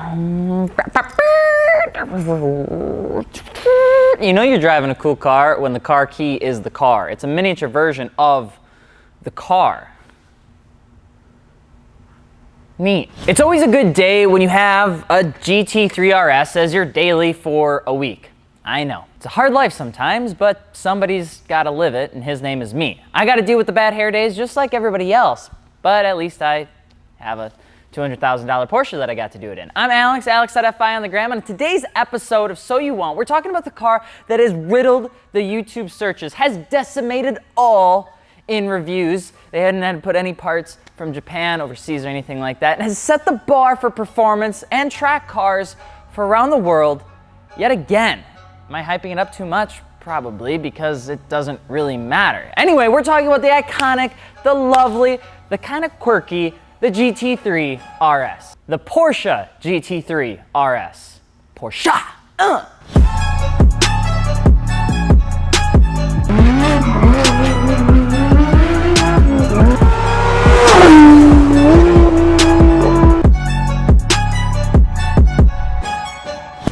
You know you're driving a cool car when the car key is the car. It's a miniature version of the car. Neat. It's always a good day when you have a GT3 RS as your daily for a week. I know, it's a hard life sometimes, but somebody's gotta live it, and his name is me. I gotta deal with the bad hair days just like everybody else, but at least I have a $200,000 Porsche that I got to do it in. I'm Alex.fi on the gram, and in today's episode of So You Want, we're talking about the car that has riddled the YouTube searches, has decimated all in reviews. They hadn't had to put any parts from Japan, overseas, or anything like that, and has set the bar for performance and track cars for around the world yet again. Am I hyping it up too much? Probably, because it doesn't really matter. Anyway, we're talking about the iconic, the lovely, the kind of quirky, the GT3 RS. The Porsche GT3 RS. Porsche!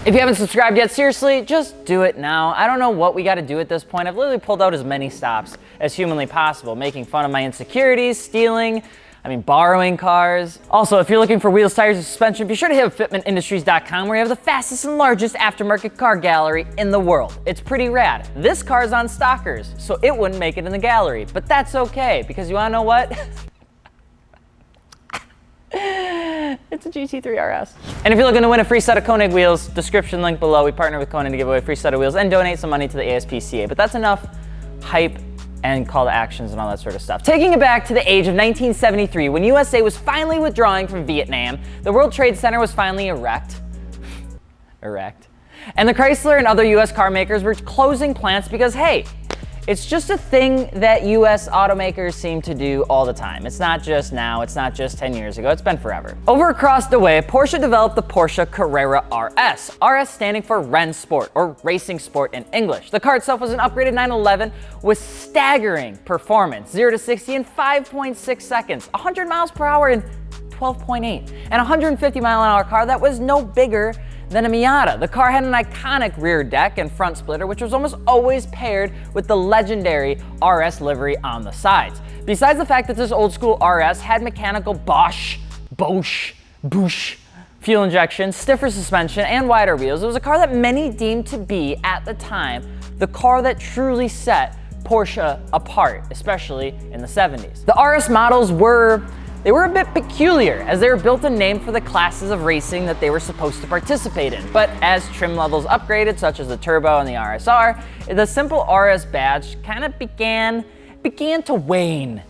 If you haven't subscribed yet, seriously, just do it now. I don't know what we got to do at this point. I've literally pulled out as many stops as humanly possible, making fun of my insecurities, stealing, borrowing cars. Also, if you're looking for wheels, tires, and suspension, be sure to hit fitmentindustries.com where you have the fastest and largest aftermarket car gallery in the world. It's pretty rad. This car's on Stockers, so it wouldn't make it in the gallery, but that's okay, because you wanna know what? It's a GT3 RS. And if you're looking to win a free set of KONIG wheels, description link below. We partner with KONIG to give away a free set of wheels and donate some money to the ASPCA. But that's enough hype and call to actions and all that sort of stuff. Taking it back to the age of 1973, when USA was finally withdrawing from Vietnam, the World Trade Center was finally erect. And the Chrysler and other US car makers were closing plants because, hey, it's just a thing that US automakers seem to do all the time. It's not just now, it's not just 10 years ago, it's been forever. Over across the way, Porsche developed the Porsche Carrera RS. RS standing for Rennsport, or Racing Sport in English. The car itself was an upgraded 911 with staggering performance, 0 to 60 in 5.6 seconds, 100 miles per hour in 12.8, and a 150 mile an hour car that was no bigger than a Miata. The car had an iconic rear deck and front splitter, which was almost always paired with the legendary RS livery on the sides. Besides the fact that this old school RS had mechanical Bosch, fuel injection, stiffer suspension, and wider wheels, it was a car that many deemed to be, at the time, the car that truly set Porsche apart, especially in the 70s. The RS models were a bit peculiar, as they were built and named for the classes of racing that they were supposed to participate in. But as trim levels upgraded, such as the Turbo and the RSR, the simple RS badge kind of began to wane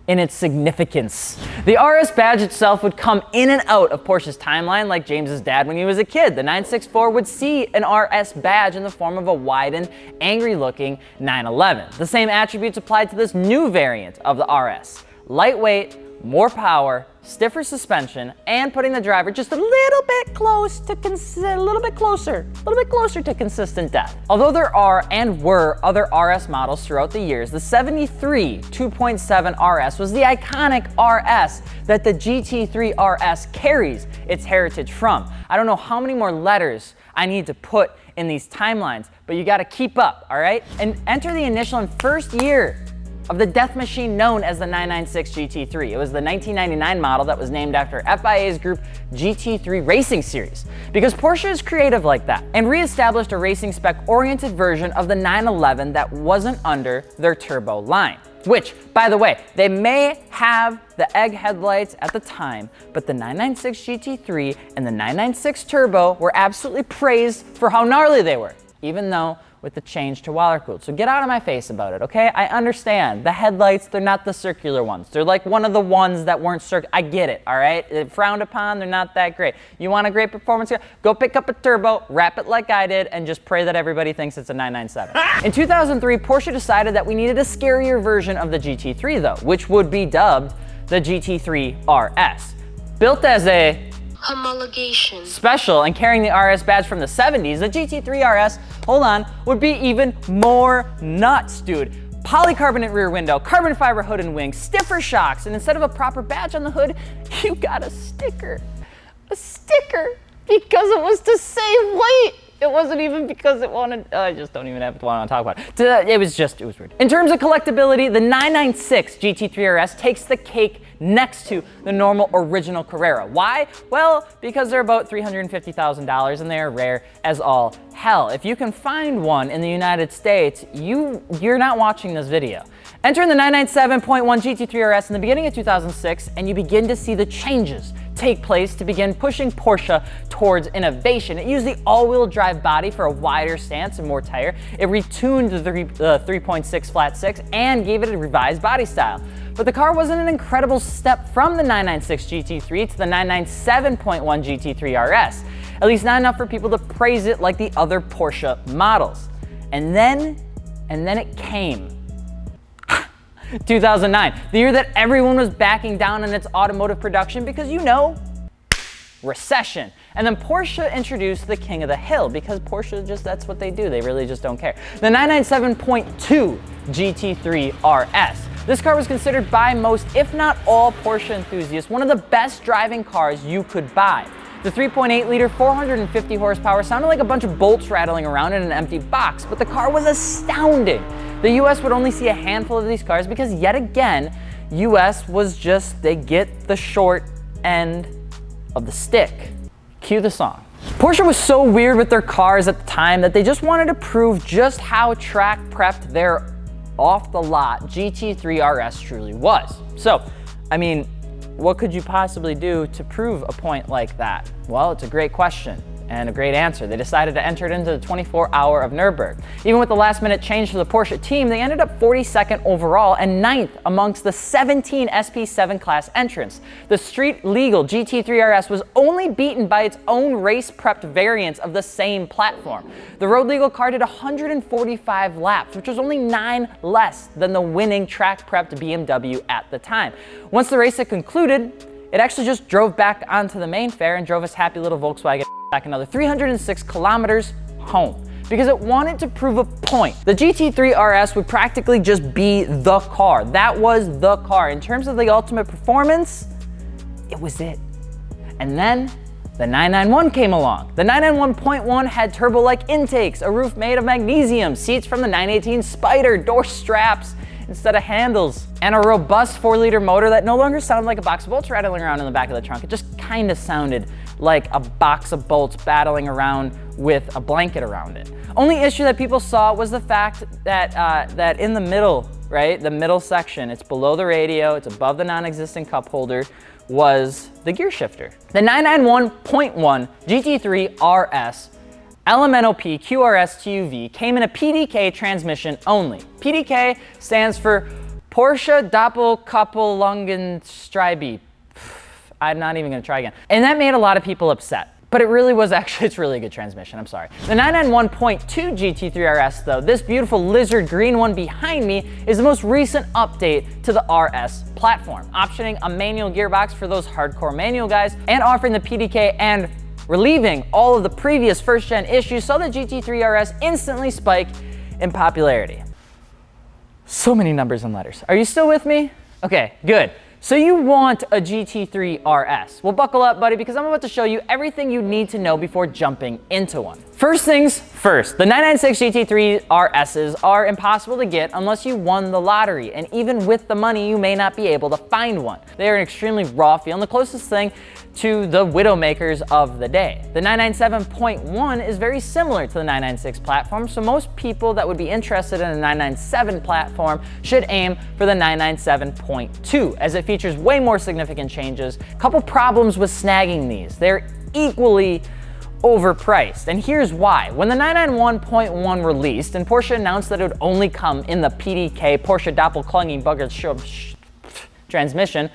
in its significance. The RS badge itself would come in and out of Porsche's timeline like James's dad when he was a kid. The 964 would see an RS badge in the form of a widened, angry-looking 911. The same attributes applied to this new variant of the RS. Lightweight, more power, stiffer suspension, and putting the driver just a little bit closer to consistent death. Although there are and were other RS models throughout the years, the 73 2.7 RS was the iconic RS that the GT3 RS carries its heritage from. I don't know how many more letters I need to put in these timelines, but you gotta keep up, all right? And enter the initial and first year of the death machine known as the 996 GT3. It was the 1999 model that was named after FIA's group GT3 Racing Series, because Porsche is creative like that, and re-established a racing spec-oriented version of the 911 that wasn't under their turbo line. Which, by the way, they may have the egg headlights at the time, but the 996 GT3 and the 996 Turbo were absolutely praised for how gnarly they were, even though with the change to water-cooled. So get out of my face about it, okay? I understand. The headlights, they're not the circular ones. They're like one of the ones that weren't circular. I get it, all right? They're frowned upon, they're not that great. You want a great performance car? Go pick up a Turbo, wrap it like I did, and just pray that everybody thinks it's a 997. In 2003, Porsche decided that we needed a scarier version of the GT3 though, which would be dubbed the GT3 RS. Built as a homologation special and carrying the RS badge from the 70s, the GT3 RS, hold on, would be even more nuts, dude. Polycarbonate rear window, carbon fiber hood and wing, stiffer shocks, and instead of a proper badge on the hood, you got a sticker. A sticker. because it was to save weight. It wasn't even because it wanted, I just don't even want to talk about it. It was weird. In terms of collectability, the 996 GT3 RS takes the cake next to the normal original Carrera. Why? Well, because they're about $350,000 and they are rare as all hell. If you can find one in the United States, you're not watching this video. Enter in the 997.1 GT3 RS in the beginning of 2006 and you begin to see the changes take place to begin pushing Porsche towards innovation. It used the all-wheel drive body for a wider stance and more tire. It retuned the 3.6 flat six and gave it a revised body style. But the car wasn't an incredible step from the 996 GT3 to the 997.1 GT3 RS, at least not enough for people to praise it like the other Porsche models. And then it came. 2009, the year that everyone was backing down on its automotive production because, you know, recession. And then Porsche introduced the king of the hill because Porsche that's what they do. They really just don't care. The 997.2 GT3 RS. This car was considered by most, if not all, Porsche enthusiasts one of the best driving cars you could buy. The 3.8 liter, 450 horsepower sounded like a bunch of bolts rattling around in an empty box, but the car was astounding. The US would only see a handful of these cars because, yet again, US was just, they get the short end of the stick. Cue the song. Porsche was so weird with their cars at the time that they just wanted to prove just how track prepped their off-the-lot GT3 RS truly was. So, I mean, what could you possibly do to prove a point like that? Well, it's a great question and a great answer. They decided to enter it into the 24-hour of Nürburgring. Even with the last-minute change to the Porsche team, they ended up 42nd overall and 9th amongst the 17 SP7 class entrants. The street-legal GT3 RS was only beaten by its own race-prepped variants of the same platform. The road-legal car did 145 laps, which was only 9 less than the winning track-prepped BMW at the time. Once the race had concluded, it actually just drove back onto the main fair and drove its happy little Volkswagen back another 306 kilometers home because it wanted to prove a point. The GT3 RS would practically just be the car. That was the car. In terms of the ultimate performance, it was it. And then the 991 came along. The 991.1 had turbo-like intakes, a roof made of magnesium, seats from the 918 Spider, door straps instead of handles, and a robust 4-liter motor that no longer sounded like a box of bolts rattling around in the back of the trunk. It just kind of sounded like a box of bolts battling around with a blanket around it. Only issue that people saw was the fact that that in the middle, right, the middle section, it's below the radio, it's above the non-existent cup holder, was the gear shifter. The 991.1 GT3 RS LMNOP QRS TUV came in a PDK transmission only. PDK stands for Porsche Doppelkupplungenstreibe. I'm not even gonna try again. And that made a lot of people upset, but it really was actually, it's really a good transmission, I'm sorry. The 991.2 GT3 RS though, this beautiful lizard green one behind me, is the most recent update to the RS platform, optioning a manual gearbox for those hardcore manual guys and offering the PDK and relieving all of the previous first-gen issues so the GT3 RS instantly spiked in popularity. So many numbers and letters. Are you still with me? Okay, good. So you want a GT3 RS. Well, buckle up, buddy, because I'm about to show you everything you need to know before jumping into one. First things first, the 996 GT3 RSs are impossible to get unless you won the lottery, and even with the money, you may not be able to find one. They are an extremely raw feel and the closest thing to the Widowmakers of the day. The 997.1 is very similar to the 996 platform, so most people that would be interested in a 997 platform should aim for the 997.2, as it features way more significant changes. Couple problems with snagging these. They're equally overpriced, and here's why. When the 991.1 released and Porsche announced that it would only come in the PDK Porsche Doppelkupplungenstreibe transmission,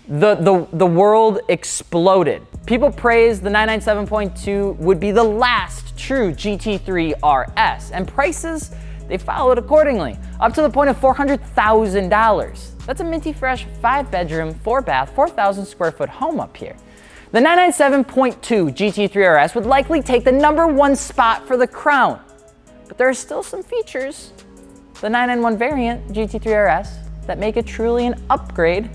the world exploded. People praised the 997.2 would be the last true GT3 RS, and prices, they followed accordingly, up to the point of $400,000. That's a minty fresh 5-bedroom, 4-bath, 4,000 square foot home up here. The 997.2 GT3 RS would likely take the #1 spot for the crown, but there are still some features, the 991 variant GT3 RS, that make it truly an upgrade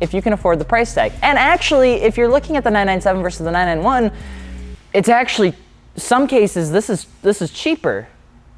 if you can afford the price tag. And actually, if you're looking at the 997 versus the 991, It's actually, some cases, this is cheaper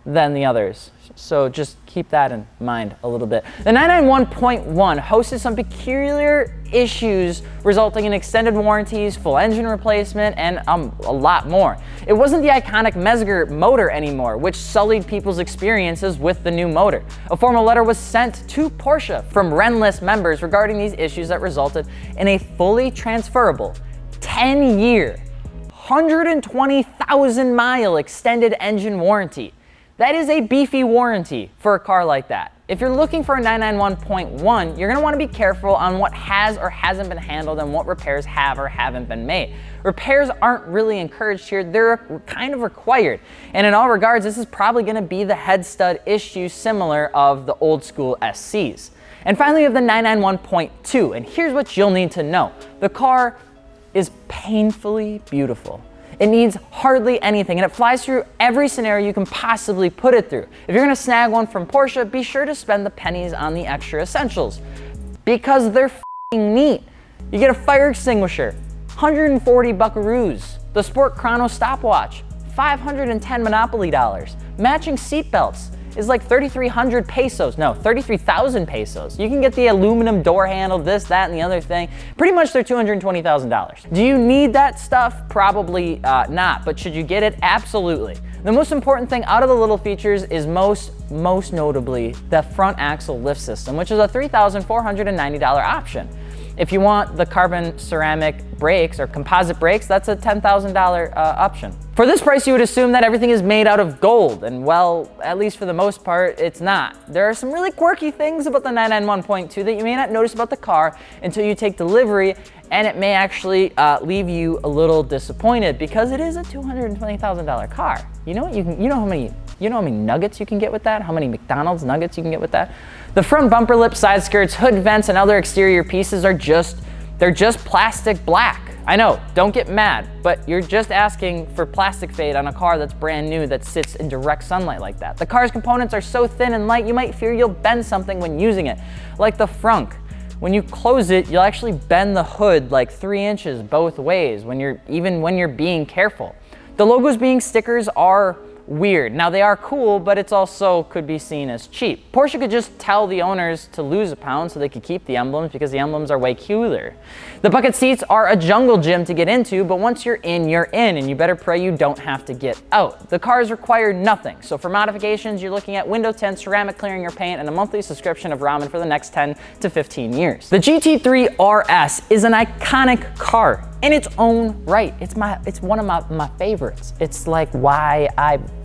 than the others. So just keep that in mind a little bit. The 991.1 hosted some peculiar issues resulting in extended warranties, full engine replacement, and a lot more. It wasn't the iconic Mesger motor anymore, which sullied people's experiences with the new motor. A formal letter was sent to Porsche from Rennlist members regarding these issues that resulted in a fully transferable 10-year, 120,000 mile extended engine warranty. That is a beefy warranty for a car like that. If you're looking for a 991.1, you're gonna wanna be careful on what has or hasn't been handled and what repairs have or haven't been made. Repairs aren't really encouraged here, they're kind of required. And in all regards, this is probably gonna be the head stud issue similar of the old school SCs. And finally, we have the 991.2, and here's what you'll need to know. The car is painfully beautiful. It needs hardly anything, and it flies through every scenario you can possibly put it through. If you're gonna snag one from Porsche, be sure to spend the pennies on the extra essentials, because they're f***ing neat. You get a fire extinguisher, 140 buckaroos, the Sport Chrono stopwatch, 510 Monopoly dollars. Matching seat belts is like 3,300 pesos. No, 33,000 pesos. You can get the aluminum door handle, this, that, and the other thing. Pretty much they're $220,000. Do you need that stuff? Probably not, but should you get it? Absolutely. The most important thing out of the little features is most notably the front axle lift system, which is a $3,490 option. If you want the carbon ceramic brakes or composite brakes, that's a $10,000 option. For this price, you would assume that everything is made out of gold, and well, at least for the most part, it's not. There are some really quirky things about the 991.2 that you may not notice about the car until you take delivery, and it may actually leave you a little disappointed because it is a $220,000 car. You know how many nuggets you can get with that? How many McDonald's nuggets you can get with that? The front bumper lip, side skirts, hood vents, and other exterior pieces are just plastic black. I know, don't get mad, but you're just asking for plastic fade on a car that's brand new that sits in direct sunlight like that. The car's components are so thin and light, you might fear you'll bend something when using it, like the frunk. When you close it, you'll actually bend the hood like 3 inches both ways even when you're being careful. The logos being stickers are weird. Now they are cool, but it's also could be seen as cheap. Porsche could just tell the owners to lose a pound so they could keep the emblems because the emblems are way cooler. The bucket seats are a jungle gym to get into, but once you're in, and you better pray you don't have to get out. The cars require nothing, so for modifications, you're looking at window tint, ceramic clearing your paint, and a monthly subscription of ramen for the next 10 to 15 years. The GT3 RS is an iconic car in its own right. It's one of my favorites. It's like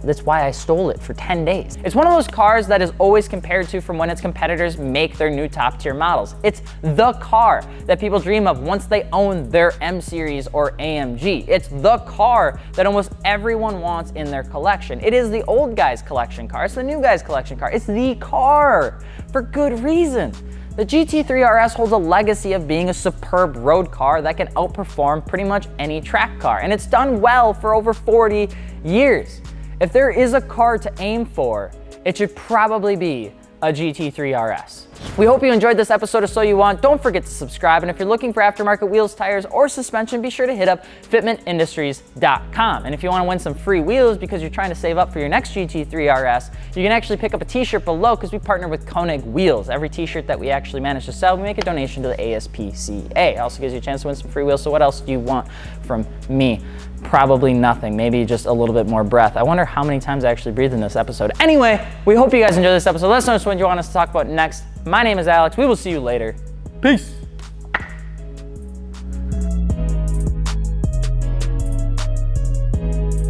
that's why I stole it for 10 days. It's one of those cars that is always compared to from when its competitors make their new top tier models. It's the car that people dream of once they own their M Series or AMG. It's the car that almost everyone wants in their collection. It is the old guy's collection car. It's the new guy's collection car. It's the car for good reason. The GT3 RS holds a legacy of being a superb road car that can outperform pretty much any track car, and it's done well for over 40 years. If there is a car to aim for, it should probably be a GT3 RS. We hope you enjoyed this episode of So You Want. Don't forget to subscribe, and if you're looking for aftermarket wheels, tires, or suspension, be sure to hit up fitmentindustries.com. And if you want to win some free wheels because you're trying to save up for your next GT3 RS, you can actually pick up a t-shirt below because we partner with KONIG wheels. Every t-shirt that we actually manage to sell, we make a donation to the ASPCA. It also gives you a chance to win some free wheels. So what else do you want from me? Probably nothing, maybe just a little bit more breath. I wonder how many times I actually breathed in this episode. Anyway, we hope you guys enjoyed this episode. Let us know what you want us to talk about next. My name is Alex. We will see you later. Peace.